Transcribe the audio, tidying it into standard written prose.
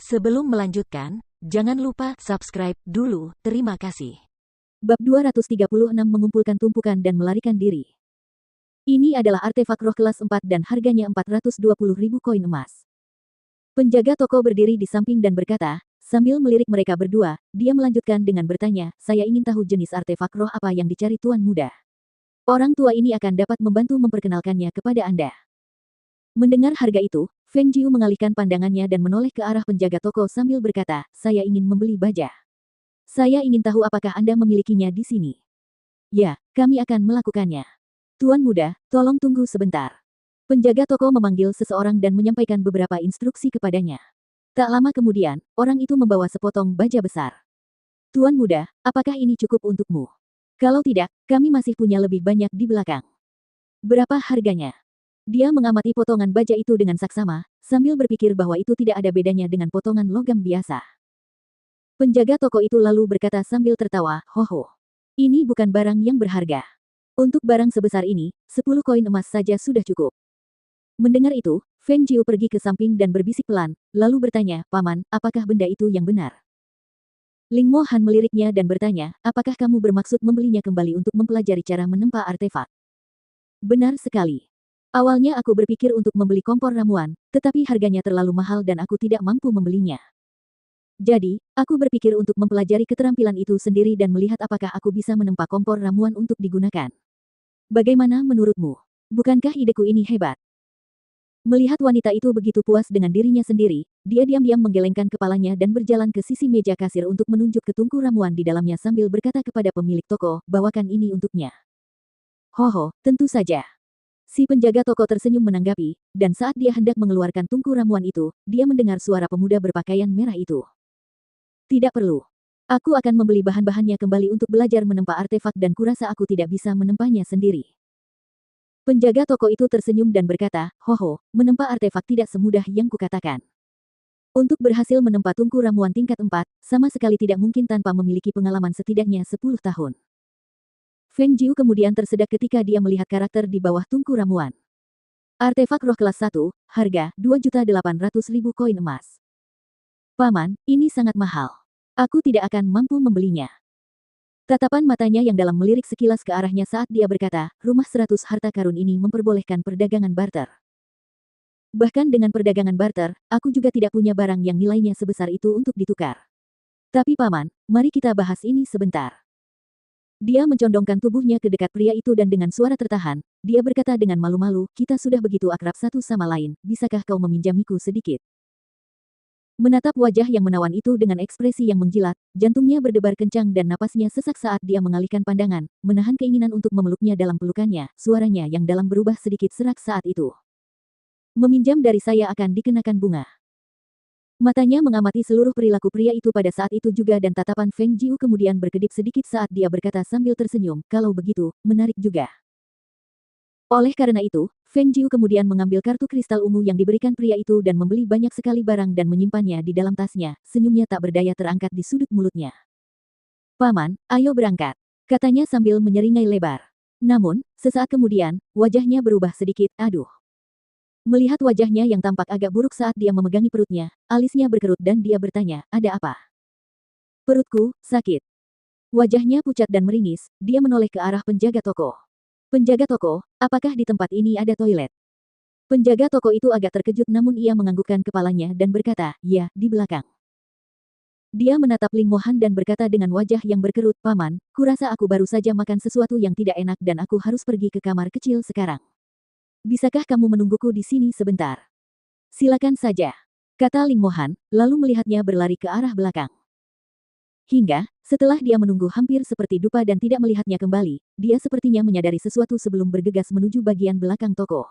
Sebelum melanjutkan, jangan lupa subscribe dulu, terima kasih. Bab 236 mengumpulkan tumpukan dan melarikan diri. Ini adalah artefak roh kelas 4 dan harganya 420.000 koin emas. Penjaga toko berdiri di samping dan berkata, sambil melirik mereka berdua, dia melanjutkan dengan bertanya, saya ingin tahu jenis artefak roh apa yang dicari Tuan Muda. Orang tua ini akan dapat membantu memperkenalkannya kepada Anda. Mendengar harga itu, Feng Jiu mengalihkan pandangannya dan menoleh ke arah penjaga toko sambil berkata, saya ingin membeli baja. Saya ingin tahu apakah Anda memilikinya di sini. Ya, kami akan melakukannya. Tuan Muda, tolong tunggu sebentar. Penjaga toko memanggil seseorang dan menyampaikan beberapa instruksi kepadanya. Tak lama kemudian, orang itu membawa sepotong baja besar. Tuan Muda, apakah ini cukup untukmu? Kalau tidak, kami masih punya lebih banyak di belakang. Berapa harganya? Dia mengamati potongan baja itu dengan saksama, sambil berpikir bahwa itu tidak ada bedanya dengan potongan logam biasa. Penjaga toko itu lalu berkata sambil tertawa, "Hoho. Ini bukan barang yang berharga. Untuk barang sebesar ini, 10 koin emas saja sudah cukup." Mendengar itu, Feng Jiu pergi ke samping dan berbisik pelan, lalu bertanya, "Paman, apakah benda itu yang benar?" Ling Mo Han meliriknya dan bertanya, "Apakah kamu bermaksud membelinya kembali untuk mempelajari cara menempa artefak?" "Benar sekali. Awalnya aku berpikir untuk membeli kompor ramuan, tetapi harganya terlalu mahal dan aku tidak mampu membelinya. Jadi, aku berpikir untuk mempelajari keterampilan itu sendiri dan melihat apakah aku bisa menempa kompor ramuan untuk digunakan. Bagaimana menurutmu? Bukankah ideku ini hebat?" Melihat wanita itu begitu puas dengan dirinya sendiri, dia diam-diam menggelengkan kepalanya dan berjalan ke sisi meja kasir untuk menunjuk ke tungku ramuan di dalamnya sambil berkata kepada pemilik toko, "Bawakan ini untuknya." "Hoho, tentu saja." Si penjaga toko tersenyum menanggapi, dan saat dia hendak mengeluarkan tungku ramuan itu, dia mendengar suara pemuda berpakaian merah itu. "Tidak perlu. Aku akan membeli bahan-bahannya kembali untuk belajar menempa artefak dan kurasa aku tidak bisa menempanya sendiri." Penjaga toko itu tersenyum dan berkata, "Hoho, menempa artefak tidak semudah yang kukatakan. Untuk berhasil menempa tungku ramuan tingkat 4, sama sekali tidak mungkin tanpa memiliki pengalaman setidaknya 10 tahun. Feng Jiu kemudian tersedak ketika dia melihat karakter di bawah tungku ramuan. Artefak roh kelas 1, harga 2.800.000 koin emas. "Paman, ini sangat mahal. Aku tidak akan mampu membelinya." Tatapan matanya yang dalam melirik sekilas ke arahnya saat dia berkata, "Rumah 100 harta karun ini memperbolehkan perdagangan barter. Bahkan dengan perdagangan barter, aku juga tidak punya barang yang nilainya sebesar itu untuk ditukar. Tapi paman, mari kita bahas ini sebentar." Dia mencondongkan tubuhnya ke dekat pria itu dan dengan suara tertahan, dia berkata dengan malu-malu, "Kita sudah begitu akrab satu sama lain, bisakah kau meminjamiku sedikit?" Menatap wajah yang menawan itu dengan ekspresi yang menjilat, jantungnya berdebar kencang dan napasnya sesak saat dia mengalihkan pandangan, menahan keinginan untuk memeluknya dalam pelukannya, suaranya yang dalam berubah sedikit serak saat itu. "Meminjam dari saya akan dikenakan bunga." Matanya mengamati seluruh perilaku pria itu pada saat itu juga dan tatapan Feng Jiu kemudian berkedip sedikit saat dia berkata sambil tersenyum, "Kalau begitu, menarik juga." Oleh karena itu, Feng Jiu kemudian mengambil kartu kristal ungu yang diberikan pria itu dan membeli banyak sekali barang dan menyimpannya di dalam tasnya, senyumnya tak berdaya terangkat di sudut mulutnya. "Paman, ayo berangkat," katanya sambil menyeringai lebar. Namun, sesaat kemudian, wajahnya berubah sedikit, "Aduh." Melihat wajahnya yang tampak agak buruk saat dia memegangi perutnya, alisnya berkerut dan dia bertanya, "Ada apa?" "Perutku, sakit." Wajahnya pucat dan meringis, dia menoleh ke arah penjaga toko. "Penjaga toko, apakah di tempat ini ada toilet?" Penjaga toko itu agak terkejut namun ia menganggukkan kepalanya dan berkata, "Ya, di belakang." Dia menatap Ling Mo Han dan berkata dengan wajah yang berkerut, "Paman, kurasa aku baru saja makan sesuatu yang tidak enak dan aku harus pergi ke kamar kecil sekarang. Bisakah kamu menungguku di sini sebentar?" "Silakan saja," kata Ling Mo Han, lalu melihatnya berlari ke arah belakang. Hingga, setelah dia menunggu hampir seperti dupa dan tidak melihatnya kembali, dia sepertinya menyadari sesuatu sebelum bergegas menuju bagian belakang toko.